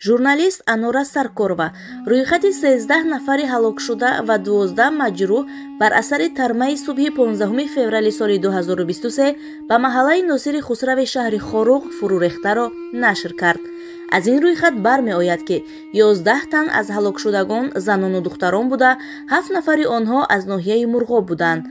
Журналист Анора Саркорова рӯйхати 13 нафари ҳалокшуда ва 12 маҷрӯҳ бар асари тармаи субҳи 15 феврали соли 2023 ба маҳаллаи Носири Хусрави шаҳри Хоруғ фурӯ рехтаро нашр кард. Аз ин рӯйхат бармеояд, ки 11 тан аз ҳалокшудагон занону духтарон буда, 7 нафари онҳо аз ноҳияи Мурғоб буданд.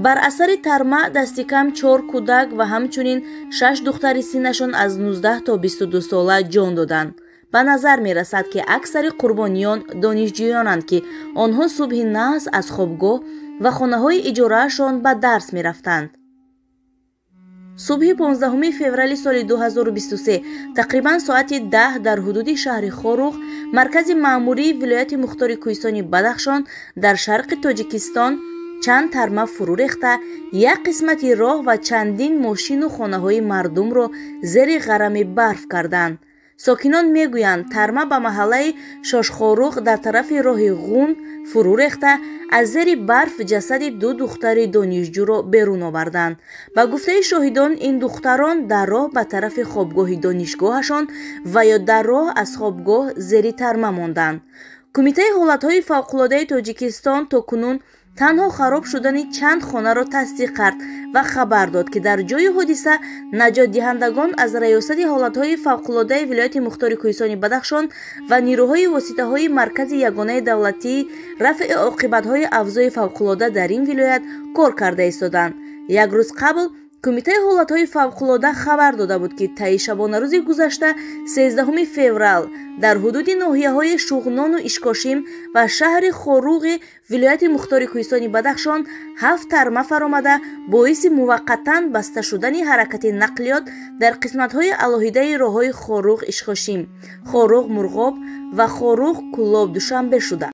Бар асари тарма дасти кам 4 кӯдак ва ҳамчунин 6 духтари синнашон аз 19 то 22 сола ҷон доданд. ба назар мерасад, ки аксари қурбониён донишҷӯёнанд, ки онҳо субҳи наҳс аз хобгоҳ ва хонаҳои иҷораашон ба дарс мерафтанд. субҳи 15 феврали соли 2023 тақрибан соати 10 дар ҳудуди шаҳри Хоруғ, маркази маъмурии вилояти Мухтори Кӯҳистони Бадахшон дар шарқи Тоҷикистон, чанд тарма фурӯ рехта, як қисмати роҳ ва чандин мошину хонаҳои мардумро зери ғарами барф карданд. сокинон мегӯянд, тарма ба маҳаллаи Шошхоруғ дар тарафи роҳи Ғунд фурӯ рехта, аз зери барф ҷасади 2 духтари донишҷӯро берун оварданд. ба гуфтаи шоҳидон, ин духтарон дар роҳ ба тарафи хобгоҳи донишгоҳашон ва ё дар роҳ аз хобгоҳ зери тарма монданд. кумитаи ҳолатҳои фавқулоддаи Тоҷикистон то кунун танҳо хароб шудани чанд хонаро тасдиқ кард ва хабар дод, ки дар ҷои ҳодиса наҷотдиҳандагон аз раёсати ҳолатҳои фавқулоддаи вилояти Мухтори Кӯҳистони Бадахшон ва нирӯҳои воситаҳои маркази ягонаи давлатии рафъи оқибатҳои авзои фавқулодда дар ин вилоят кор карда истоданд. як рӯз қабл кумитаи ҳолатҳои фавқулодда хабар дода буд, ки таи шабонарӯзи гузашта 13 феврал дар ҳудуди ноҳияҳои Шуғнону Ишкошим ва шаҳри Хоруғи вилояти Мухтори Кӯҳистони Бадахшон 7 тарма фаромада, боиси муваққатан баста шудани ҳаракати нақлиёт дар қисматҳои алоҳидаи роҳҳои Хоруғ Ишкошим, Хоруғ Мурғоб ва Хоруғ Кӯллоб душанбе шуда.